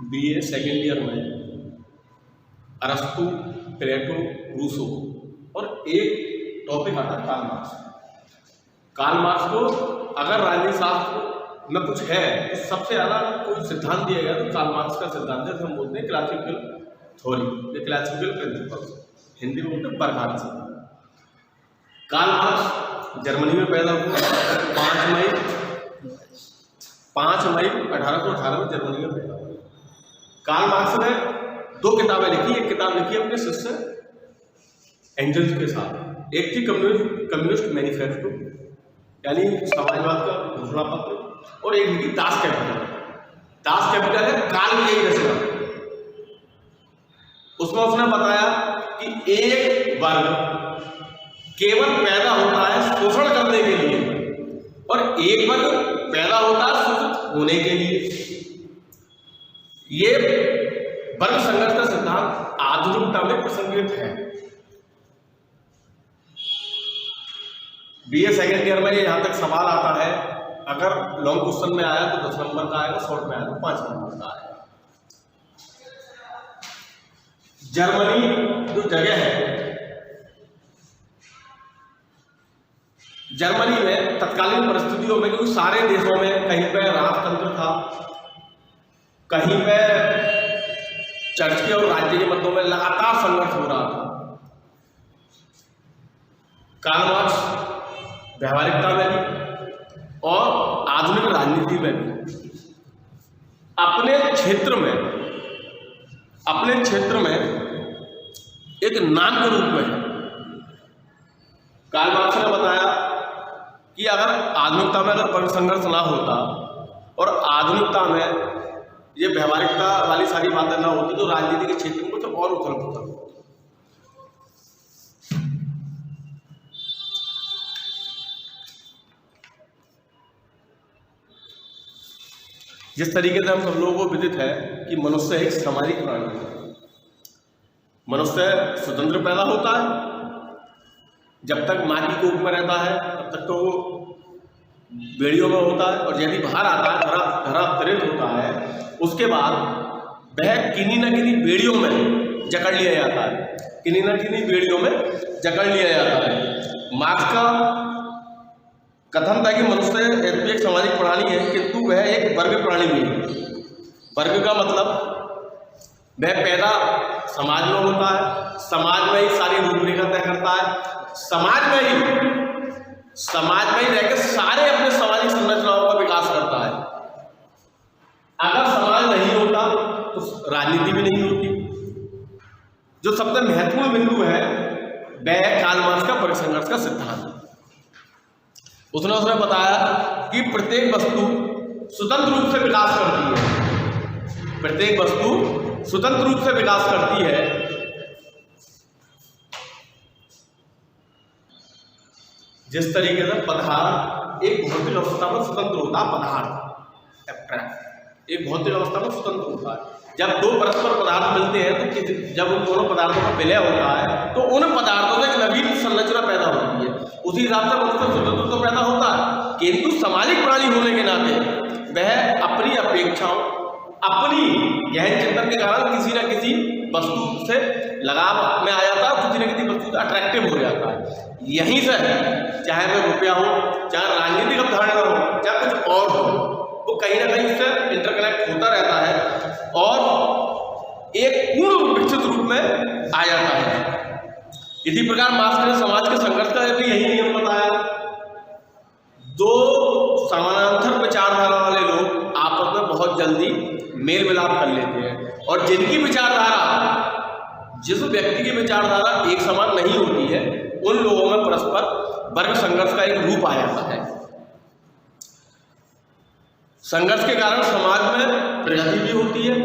BA second year में अरस्तु, प्लेटो, Rousseau और एक टॉपिक आता है कार्ल मार्क्स। कार्ल मार्क्स को अगर राजनीति शास्त्र में कुछ है तो सबसे ज़्यादा कोई सिद्धांत दिया गया तो कार्ल मार्क्स का सिद्धांत है, हम बोलते हैं classical theory, classical principles, Hindi में बोलते हैं वर्गीकरण सिद्धांत। कार्ल मार्क्स जर्मनी में पैदा हुआ 5 मई 1818 में जर्मनी में पैदा हुआ। कार्ल मार्क्स ने 2 किताबें लिखी। एक किताब लिखी अपने शिष्य एंजल्स के साथ, एक थी कम्युनिस्ट मैनिफेस्टो यानी समाजवाद का घोषणा पत्र, और एक लिखी दास कैपिटल। दास कैपिटल है कार्ल की यही रचना। उसमें उसने बताया कि एक वर्ग केवल पैदा होता है शोषण करने के लिए और एक वर्ग पैदा होता है शोषित होने के लिए। ये वर्ग संघर्ष का सिद्धांत आधुनिकता में प्रसंगित है। बीए सेकेंड ईयर में यहां तक सवाल आता है, अगर लॉन्ग क्वेश्चन में आया तो 10 नंबर का आएगा, शॉर्ट में आया तो 5 नंबर का आएगा। जर्मनी जो जगह है, जर्मनी में तत्कालीन परिस्थितियों में, क्योंकि सारे देशों में कहीं पे राजतंत्र था, कहीं पे चर्च के और राज्य के मध्यों में लगातार संघर्ष हो रहा था। कार्ल मार्क्स व्यावहारिकता में भी और आधुनिक राजनीति में भी अपने क्षेत्र में एक नाम के रूप में है। कार्ल मार्क्स ने बताया कि अगर आधुनिकता में अगर वर्ग संघर्ष ना होता और आधुनिकता में ये व्यवहारिकता वाली सारी बातें ना होती तो राजनीति के क्षेत्र में कुछ और उथल पुथल होता। जिस तरीके से हम सब लोगों को विदित है कि मनुष्य एक सामाजिक प्राणी है। मनुष्य स्वतंत्र पैदा होता है, जब तक माँ की कोख में रहता है तब तक तो वो बेड़ियों में होता है, और यदि बाहर आता है, धरातरित होता है, उसके बाद वह किन्हीं न किन्हीं बेड़ियों में जकड़ लिया जाता है, किन्हीं न किन्हीं बेड़ियों में जकड़ लिया जाता है। मार्क्स का कथन था कि मनुष्य यद्यपि एक सामाजिक प्राणी है किंतु वह एक वर्ग प्राणी भी है। वर्ग का मतलब वह पैदा समाज में होता है, समाज में ही सारी रूपरेखा तय करता है, समाज में ही रहकर सारे अपने सामाजिक संरचनाओं का विकास करता है। अगर समाज नहीं होता तो राजनीति भी नहीं होती। जो सबसे महत्वपूर्ण बिंदु है वह कार्ल मार्क्स का वर्ग संघर्ष का सिद्धांत। उसने बताया कि प्रत्येक वस्तु स्वतंत्र रूप से विकास करती है, प्रत्येक वस्तु स्वतंत्र रूप से विकास करती है। जिस तरीके से पदार्थ एक भौतिक अवस्था में स्वतंत्र होता है, पदार्थ एक भौतिक अवस्था में स्वतंत्र होता है। जब 2 परस्पर पदार्थ मिलते हैं तो जब उन दोनों पदार्थों का विलय होता है तो उन पदार्थों से एक नवीन संरचना पैदा होती है। उसी हिसाब से मनुष्य स्वतंत्र तो पैदा होता है, किंतु सामाजिक प्राणी होने के नाते वह अपनी अपेक्षाओं, अपनी गहन चिंतन के कारण किसी न किसी वस्तु से लगाव में आ जाता है, किसी न किसी वस्तु से अट्रैक्टिव हो जाता है। यहीं से चाहे वह रुपया हो, चाहे राजनीतिक अवधारणा हो, चाहे कुछ और हो, वो कहीं ना कहीं उससे इंटरकनेक्ट होता रहता है और एक पूर्ण विकसित रूप में आ जाता है। इसी प्रकार मार्क्स ने समाज के संघर्ष का भी यही नियम बताया। 2 समानांतर विचारधारा वाले लोग आपस में बहुत जल्दी मेल मिलाप कर लेते हैं, और जिनकी विचारधारा, जिस व्यक्ति की विचारधारा एक समान नहीं होती है, उन लोगों में परस्पर वर्ग संघर्ष का एक रूप आ जाता है। संघर्ष के कारण समाज में प्रगति भी होती है।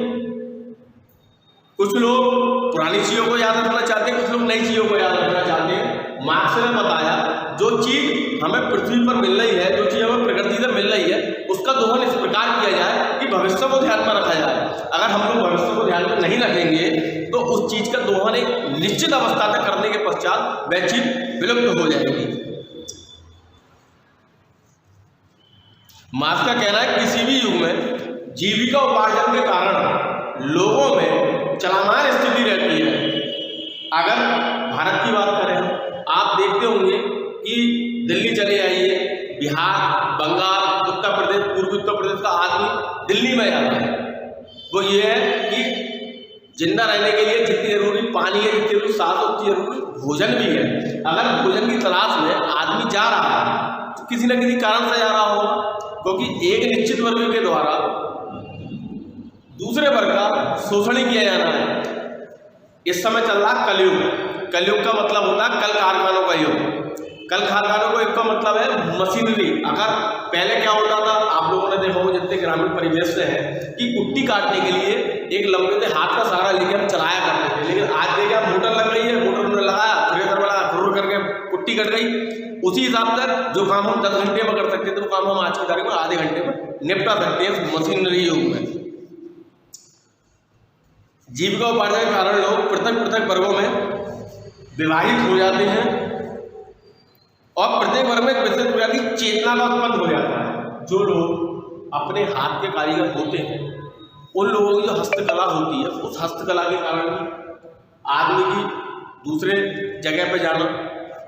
कुछ लोग पुरानी चीजों को याद रखना चाहते हैं, कुछ लोग नई चीजों को याद रखना चाहते हैं। मार्क्स ने बताया जो चीज हमें पृथ्वी पर मिल रही है, जो चीज हमें प्रकृति से मिल रही है, उसका दोहन इस प्रकार किया जाए कि भविष्य को ध्यान में रखा जाए। अगर हम लोग भविष्य को ध्यान में नहीं रखेंगे तो उस चीज का दोहन एक निश्चित अवस्था तक करने के पश्चात वह चीज विलुप्त हो जाएगी। मार्क्स का कहना है किसी भी युग में जीविका उपार्जन के कारण लोगों में चलामान स्थिति रहती है। अगर भारत की बात करें, आप देखते होंगे कि दिल्ली चले आइए, बिहार, बंगाल, उत्तर प्रदेश, पूर्वी उत्तर प्रदेश का आदमी दिल्ली में जाता है। वो ये है कि जिंदा रहने के लिए जितनी जरूरी पानी है, जितनी जरूरी सांस, उतनी जरूरी भोजन भी है। अगर भोजन की तलाश में आदमी जा रहा है तो किसी न किसी कारण से जा रहा होगा, क्योंकि एक निश्चित वर्ग के द्वारा दूसरे वर्ग का शोषण किया जाना है। इस समय चल रहा कलयुग। कलयुग का मतलब होता है कल कारखानों का युग। कल कारखानों को एक का मतलब है मशीनरी। अगर पहले क्या होता था, आप लोगों ने देखा हो जितने ग्रामीण परिवेश से है कि कुट्टी काटने के लिए एक लंबे से हाथ का सहारा लेकर हम चलाया करते थे। लेकिन आज देखिए मोटर लग गई है, मोटर में लगाया, थ्रेसर वाला खुर करके कुट्टी कट गई। उसी हिसाब से जो काम हम 10 घंटे में कर सकते थे वो काम हम आज की तारीख में आधे घंटे में निपटा सकते हैं मशीनरी युग में। जीविका उपार्जन के कारण लोग पृथक पृथक वर्गों में विभाजित हो जाते हैं और प्रत्येक वर्ग में एक विशेष प्रकार की चेतना का उत्पन्न हो जाता है। जो लोग अपने हाथ के कारीगर होते हैं, उन लोगों की जो हस्तकला होती है, उस हस्तकला के कारण भी आदमी की दूसरे जगह पे जाना,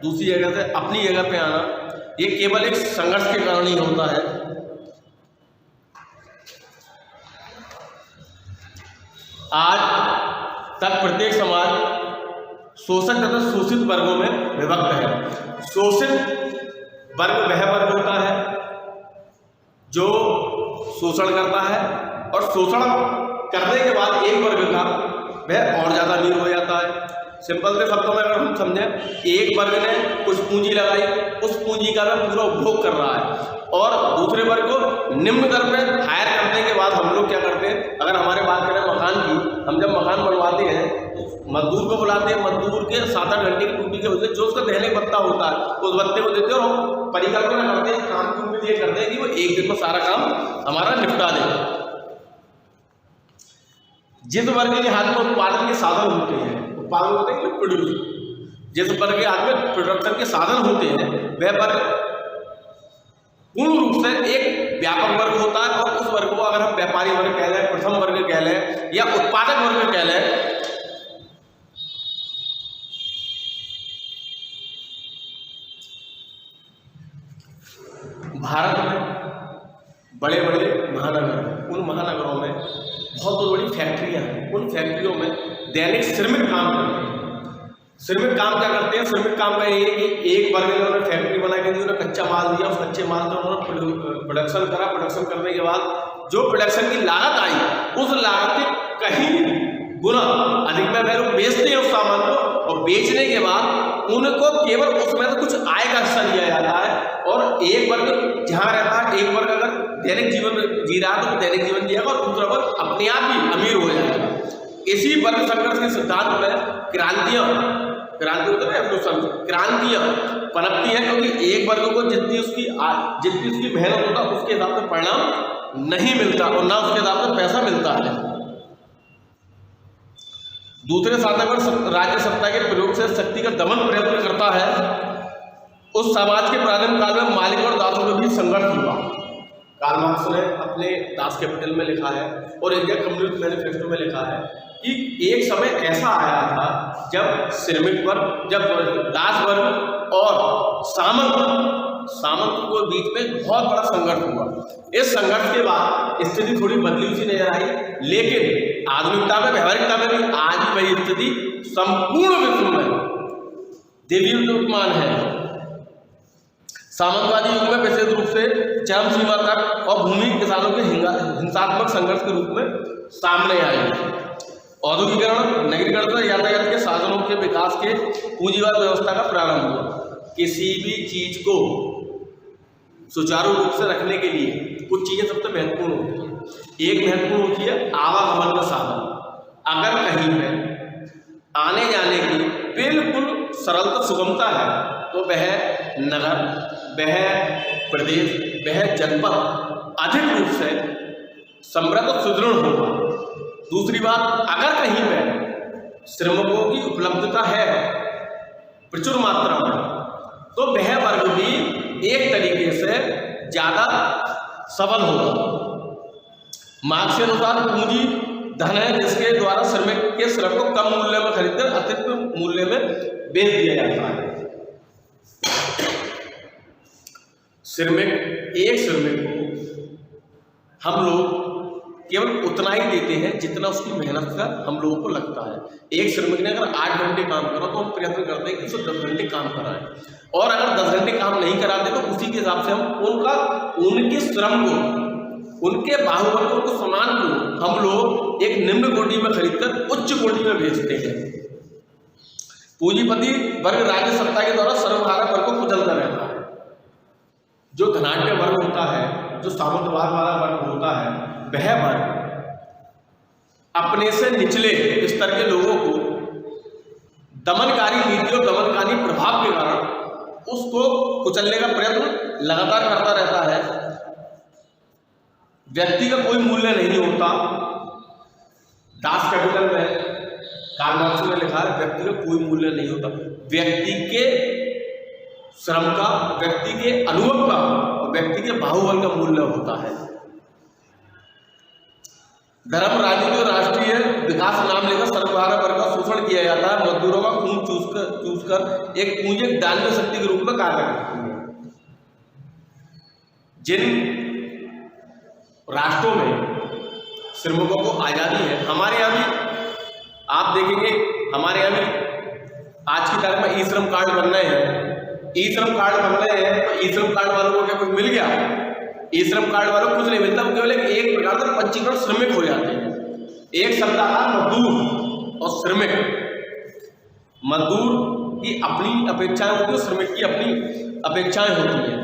दूसरी जगह से अपनी जगह पे आना, ये केवल एक संघर्ष के कारण ही होता है। आज तक प्रत्येक समाज शोषक तथा शोषित वर्गों में विभक्त है। शोषित वर्ग वह वर्ग होता है जो शोषण करता है और शोषण करने के बाद एक वर्ग का वह और ज़्यादा अमीर हो जाता है। सिंपल से शब्दों में अगर हम समझें, एक वर्ग ने कुछ पूंजी लगाई, उस पूंजी का वह पूरा उपभोग कर रहा है और दूसरे वर्ग को निम्न दर पे हायर करने के बाद हम लोग क्या करते हैं, अगर हमारे बात करें मकान की, हम जब मकान बनवाते हैं मजदूर को बुलाते हैं, मजदूर के 7-8 घंटे की ड्यूटी के होते हैं, जो उसका दहने बत्ता होता है उस बत्ते को देते हैं और हम परिकल्पना करते हैं, काम की उम्मीद ये करते हैं कि वो एक दिन में सारा काम हमारा निपटा देगा। जिस वर्ग के हाथ में उत्पादन के साधन होते हैं, उत्पादन होते हैं कि प्रोड्यूस, जिस वर्ग के हाथ में प्रोडक्शन के साधन होते हैं वह वर्ग पूर्ण रूप से एक व्यापक वर्ग होता है और उस वर्ग को अगर हम व्यापारी वर्ग कह लें, प्रथम वर्ग कह लें या उत्पादक वर्ग कह लें, भारत में बड़े बड़े महानगर, उन महानगरों में बहुत बड़ी फैक्ट्रियां हैं। उन फैक्ट्रियों में दैनिक श्रमिक काम करते हैं। श्रमिक काम क्या करते हैं? श्रमिक काम का ये है कि एक वर्ग ने उन्होंने फैक्ट्री बना के दी, उन्होंने कच्चा माल दिया, उस कच्चे माल का उन्होंने प्रोडक्शन करा। प्रोडक्शन करने के बाद जो प्रोडक्शन की लागत आई, उस लागत के कहीं गुना अधिक में वह लोग बेचते हैं उस सामान को और बेचने के बाद उनको केवल उसमें से कुछ आय का हिस्सा लिया जाता है और एक वर्ग जहाँ रहता है, एक वर्ग अगर दैनिक जीवन जी रहा है तो दैनिक जीवन जिएगा और दूसरा वर्ग अपने आप ही अमीर हो जाएगा। इसी वर्ग संघर्ष के सिद्धांत में क्रांतियां पनपती हैं, क्योंकि एक वर्ग को जितनी उसकी मेहनत होता है उसके हिसाब से परिणाम नहीं मिलता और ना उसके हिसाब से पैसा मिलता है। दूसरे साधन पर राज्य सत्ता के प्रयोग से शक्ति का दमन प्रयत्न करता है। उस समाज के प्रारंभ काल में मालिक और दासों के बीच संघर्ष हुआ। कार्ल मार्क्स ने अपने दास कैपिटल में लिखा है और इंडियन कम्युनिस्ट मैनिफेस्टो में लिखा है कि एक समय ऐसा आया था जब श्रमिक वर्ग, जब दास वर्ग और सामंत के बीच में बहुत बड़ा संघर्ष हुआ। इस संघर्ष के बाद स्थिति थोड़ी बदली सी नजर आई, लेकिन आधुनिकता में, व्यवहारिकता में भी आज भी वही स्थिति संपूर्ण विश्व में देवीमान है। सामंतवादी युग में विशेष रूप से चरम सीमा तक और भूमि किसानों के हिंसात्मक संघर्ष के रूप में सामने आए। औद्योगिकरण, नगरीकरण, यातायात के साधनों के विकास के पूंजीवाद व्यवस्था का प्रारंभ हुआ। किसी भी चीज को सुचारू रूप से रखने के लिए कुछ चीजें सबसे महत्वपूर्ण होती है। एक महत्वपूर्ण होती है आवागमन का साधन। अगर कहीं पे आने जाने की बिल्कुल सरलता, सुगमता है तो वह नगर, वह प्रदेश, वह जनपद अधिक रूप से समृद्ध और सुदृढ़ होगा। दूसरी बात, अगर कहीं पर श्रमिकों की उपलब्धता है प्रचुर मात्रा में तो वह वर्ग भी एक तरीके से ज्यादा सबल होगा। मार्क्स के अनुसार पूंजी धन है जिसके द्वारा श्रमिक के श्रम को कम मूल्य में खरीदकर अतिरिक्त मूल्य में बेच दिया जाता है। एक श्रमिक को हम लोग केवल उतना ही देते हैं जितना उसकी मेहनत का हम लोगों को लगता है। एक श्रमिक ने अगर 8 घंटे काम करा तो हम प्रयत्न करते हैं कि उसे 10 घंटे काम कराएं, और अगर 10 घंटे काम नहीं कराते तो उसी के हिसाब से हम उनके श्रम को, उनके बाहुबल को, उनके सामान को हम लोग एक निम्न कोटि में खरीदकर उच्च कोटि में बेचते हैं। पूंजीपति वर्ग राज्य सत्ता के द्वारा सर्वहारा वर्ग को कुचलता रहता है। जो धनाढ्य वर्ग होता है, जो सामंतवाद वाला वर्ग होता है, वह वर्ग अपने से निचले स्तर के लोगों को दमनकारी नीति और दमनकारी प्रभाव के कारण उसको कुचलने का प्रयत्न लगातार करता रहता है। व्यक्ति का कोई मूल्य नहीं होता। दास कैपिटल में कार्ल मार्क्स ने लिखा है, व्यक्ति का कोई मूल्य नहीं होता। व्यक्ति के श्रम का, व्यक्ति के अनुभव का और व्यक्ति के बाहुबल का मूल्य होता है। धर्म, राजनीति और राष्ट्रीय विकास नाम लेकर सर्वहारा वर्ग का शोषण किया जाता है। मजदूरों का खून चूसकर एक पूंजी दानवीय शक्ति के रूप में कार्य करती है। जिन राष्ट्रों में श्रमिकों को आजादी है, हमारे यहाँ भी आप देखेंगे, हमारे यहाँ भी आज की तारीख में ई श्रम कार्ड बन रहे हैं। ई श्रम कार्ड बन रहे हैं तो ई श्रम कार्ड वालों को क्या कुछ मिल गया? ई श्रम कार्ड वालों को कुछ नहीं मिलता। केवल एक प्रकार से पंजीकरण श्रमिक हो जाते हैं। एक शब्द आता है मजदूर और श्रमिक। मजदूर की अपनी अपेक्षाएं होती है, श्रमिक की अपनी अपेक्षाएं होती हैं।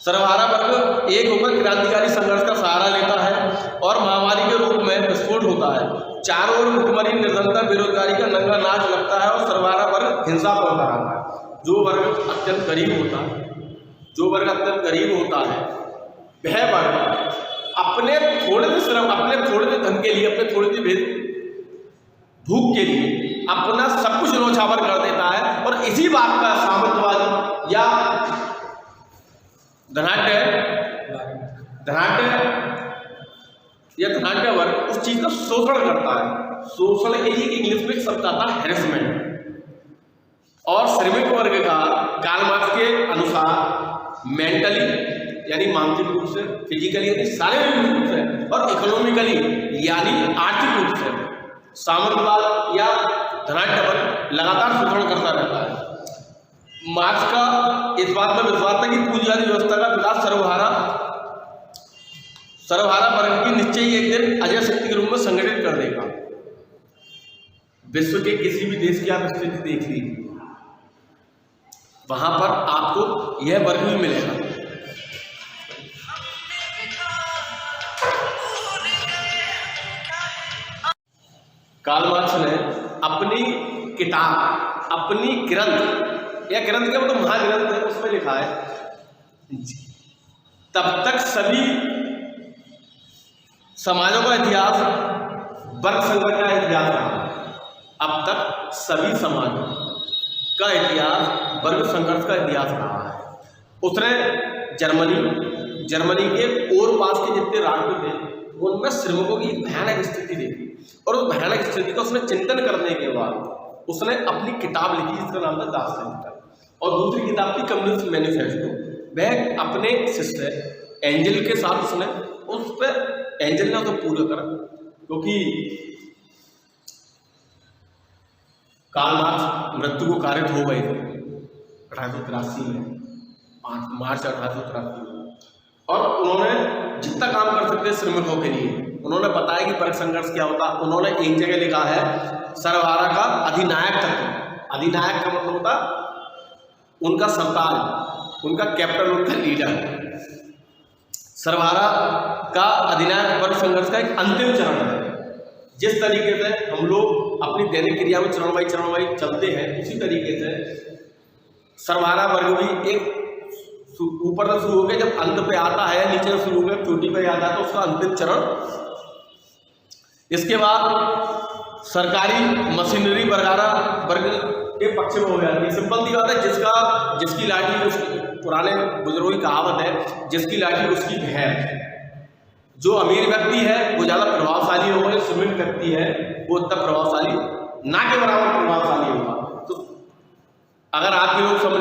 सर्वहारा वर्ग एक होकर क्रांतिकारी संघर्ष का सहारा लेता है और महामारी के रूप में विस्फोट होता है। चारों ओर भुखमरी, निर्धनता, बेरोजगारी का नंगा नाच लगता है और सर्वहारा वर्ग हिंसा पर उतर आता है। जो वर्ग अत्यंत गरीब होता है, जो वर्ग अत्यंत गरीब होता है, वह वर्ग अपने थोड़े से श्रम, अपने थोड़े से धन के लिए, अपने थोड़ी सी भूख के लिए अपना सब कुछ न्यौछावर कर देता है। और इसी बात का सामंतवादी या धनाढ्य वर्ग उस चीज का शोषण करता है। शोषण के लिए इंग्लिश में एक शब्द आता है हैरेसमेंट। और श्रमिक वर्ग का कार्ल मार्क्स के अनुसार मेंटली यानी मानसिक रूप से, फिजिकली यानी शारीरिक रूप से, और इकोनॉमिकली यानी आर्थिक रूप से सामंतवाद या धनाढ्य वर्ग लगातार शोषण करता रहता है। मार्क्स का इस बात में विश्वास था कि पूंजीवादी व्यवस्था का विकास सर्वहारा वर्ग की निश्चय ही एक दिन अजय शक्ति के रूप में संगठित कर देगा। विश्व के किसी भी देश की आप स्थिति देख लीजिए, वहां पर आपको यह वर्ग भी मिलेगा। कार्ल मार्क्स ने अपनी किताब, अपनी ग्रंथ या ग्रंथ के मतलब महाग्रंथ है, उसमें लिखा है, तब तक सभी समाजों का इतिहास वर्ग संघर्ष का इतिहास रहा। अब तक सभी समाजों का इतिहास वर्ग संघर्ष का इतिहास रहा है। उसने जर्मनी के और पास के जितने राष्ट्र थे उनमें श्रमिकों की भयानक स्थिति देखी, और उस भयानक स्थिति का उसने चिंतन करने के बाद उसने अपनी किताब लिखी जिसका नाम था दास कैपिटल, और दूसरी किताब थी कम्युनिस्ट मैनिफेस्टो। वह अपने शिष्य एंजल के साथ उसने उस पर, एंजल ने उसे पूरा करा, क्योंकि कार्ल मार्क्स मृत्यु को कारित हो गए थे 1883 में, मार्च 1883 में। और उन्होंने जितना काम कर सकते श्रमिकों के लिए उन्होंने बताया कि वर्ग संघर्ष क्या होता। उन्होंने एक जगह लिखा है सर्वहारा का अधिनायक तत्व। अधिनायक का मतलब होता उनका सरताज, उनका कैप्टन, उनका लीडर। सर्वहारा का अधिनायक वर्ग संघर्ष का एक अंतिम चरण है। जिस तरीके से हम लोग अपनी दैनिक क्रिया में चरण बाई चलते हैं, उसी तरीके से सर्वहारा वर्ग भी एक ऊपर से शुरू होकर जब अंत पे आता है, नीचे से शुरू होकर चोटी पे आता है, तो उसका अंतिम चरण। इसके बाद सरकारी मशीनरी वर्ग के पक्ष में हो जाती है। सिंपल सी बात है, जिसकी लाठी, पुराने बुजुर्गों की कहावत है, जिसकी लाठी उसकी भैंस। जो अमीर व्यक्ति है वो ज़्यादा प्रभावशाली व्यक्ति है वो उतना प्रभावशाली ना के बराबर प्रभावशाली होगा। तो अगर आपके लोग समझ,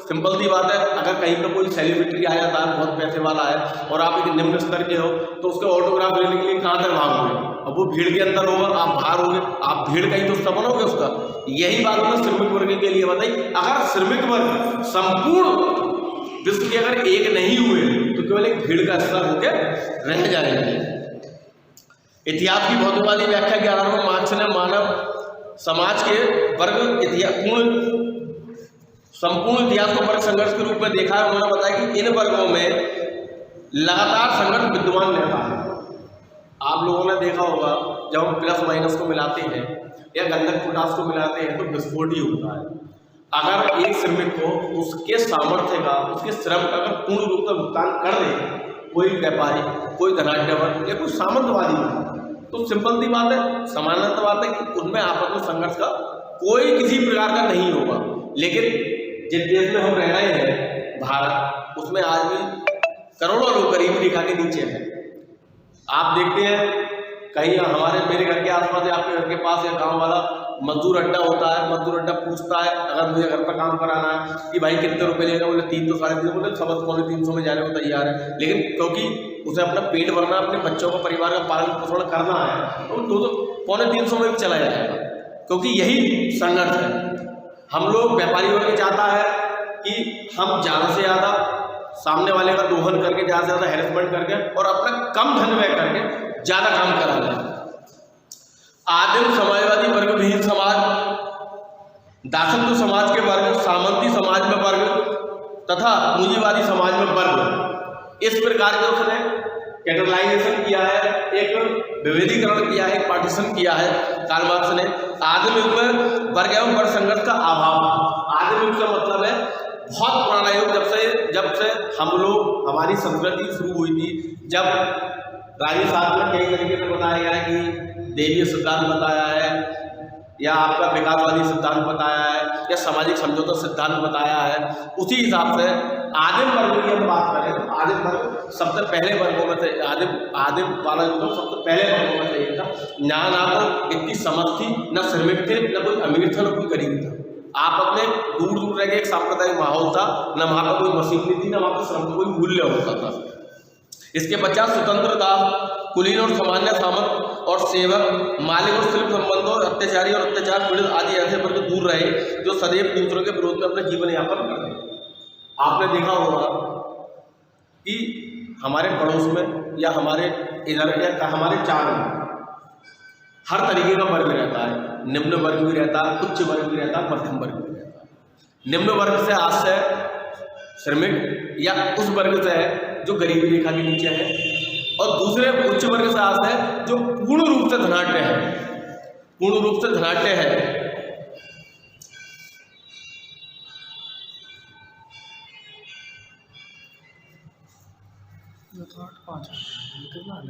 सिंपल सी बात है, अगर कहीं पर कोई सेलिब्रिटी आ जाता है, बहुत पैसे वाला है और आप एक निम्न स्तर के हो, तो उसके ऑटोग्राफ लेने के लिए कहाँ तक भागोगे? अब वो भीड़ के अंदर होगा, आप बाहर होगे, आप भीड़ का ही तो हिस्सा बनोगे उसका। यही बात मैं श्रमिक वर्ग के लिए बताई। अगर श्रमिक वर्ग संपूर्ण विश्व के अगर एक नहीं हुए तो केवल एक भीड़ का हिस्सा होकर रह जाएंगे। इतिहास की भौतिकवादी व्याख्या 11वें मार्क्स ने मानव समाज के वर्ग संपूर्ण इतिहास को वर्ग संघर्ष के रूप में देखा है। उन्होंने बताया कि इन वर्गों में लगातार संघर्ष विद्यमान रहता है। आप लोगों ने देखा होगा जब हम प्लस माइनस को मिलाते हैं या गंधक पोटास को मिलाते हैं तो विस्फोट ही होता है। अगर एक श्रमिक को उसके सामर्थ्य का, उसके श्रम का अगर पूर्ण रूप से भुगतान कर दे कोई व्यापारी, कोई धनाढ्यवर या कोई सामंतवादी, तो सिंपल सी बात है, सामान्य बात है कि उनमें आपस में संघर्ष का कोई किसी प्रकार का नहीं होगा। लेकिन जिस देश में हम रह रहे हैं भारत, उसमें आज भी करोड़ों लोग गरीबी रेखा के नीचे हैं। आप देखते हैं कहीं मेरे घर के आसपास या आपके घर के पास या गांव वाला मजदूर अड्डा होता है, मजदूर अड्डा पूछता है अगर मुझे घर पर काम कराना है कि भाई कितने रुपए लेगा, बोले 300 साढ़े 300, बोले 350 में जाने को तैयार है। लेकिन क्योंकि उसे अपना पेट भरना, अपने बच्चों का, परिवार का पालन पोषण करना है, तो 200-350 में भी चला जाएगा, क्योंकि यही संघर्ष है। हम लोग, व्यापारी वर्ग चाहता है कि हम ज़्यादा से ज़्यादा सामने वाले का दोहन करके, ज़्यादा से ज़्यादा हैरेसमेंट करके और अपना कम धन व्यय करके ज़्यादा काम करा लें। आदिम समाजवादी वर्ग विहीन समाज, दासत्व समाज के वर्ग, सामंती समाज में वर्ग तथा पूंजीवादी समाज में वर्ग, इस प्रकार के उसने कैटेगराइजेशन किया है, एक विभेदीकरण किया है, एक पार्टीशन किया है कार्ल मार्क्स ने। आदिम युग में वर्ग एवं वर्ग संघर्ष का अभाव। आदिम युग का मतलब है बहुत पुराना युग, जब से हम लोग, हमारी संस्कृति शुरू हुई थी, जब राज्यशास्त्र में कई तरीके से बताया गया है कि देवीय सिद्धांत बताया है या आपका विकासवादी सिद्धांत बताया है या सामाजिक समझौता सिद्धांत बताया है। उसी हिसाब से आदिम वर्ग की हम बात करें तो आदिम वर्ग सबसे पहले वर्गों में से, आदिम वाला युग सबसे पहले वर्गों में से एक था। ना तो इतनी समझ थी, न श्रमिक थे, न कोई अमीर था, न कोई गरीब था। आप अपने दूर दूर रह गए, एक सांप्रदायिक माहौल था, न वहाँ पर कोई मशीन नहीं थी, न वहाँ पर श्रम का कोई मूल्य होता था। इसके पश्चात स्वतंत्रता, कुलीन और सामान्य सामंत और सेवक, मालिक और शिल्प संबंधों, अत्याचारी और अत्याचार पीड़ित आदि ऐसे वर्ग दूर रहे जो सदैव दूसरों के विरोध में अपना जीवन यापन करते। आपने देखा होगा कि हमारे पड़ोस में या हमारे इधर या हमारे चार में हर तरीके का वर्ग रहता है। निम्न वर्ग भी रहता है, उच्च वर्ग भी रहता है, मध्यम वर्ग भी रहता है। निम्न वर्ग से आज से श्रमिक या उस वर्ग से है जो गरीबी रेखा के नीचे है, और दूसरे उच्च वर्ग से आज है जो पूर्ण रूप से धनाढ्य है, पूर्ण रूप से धनाढ्य है। तो 8-5 कितना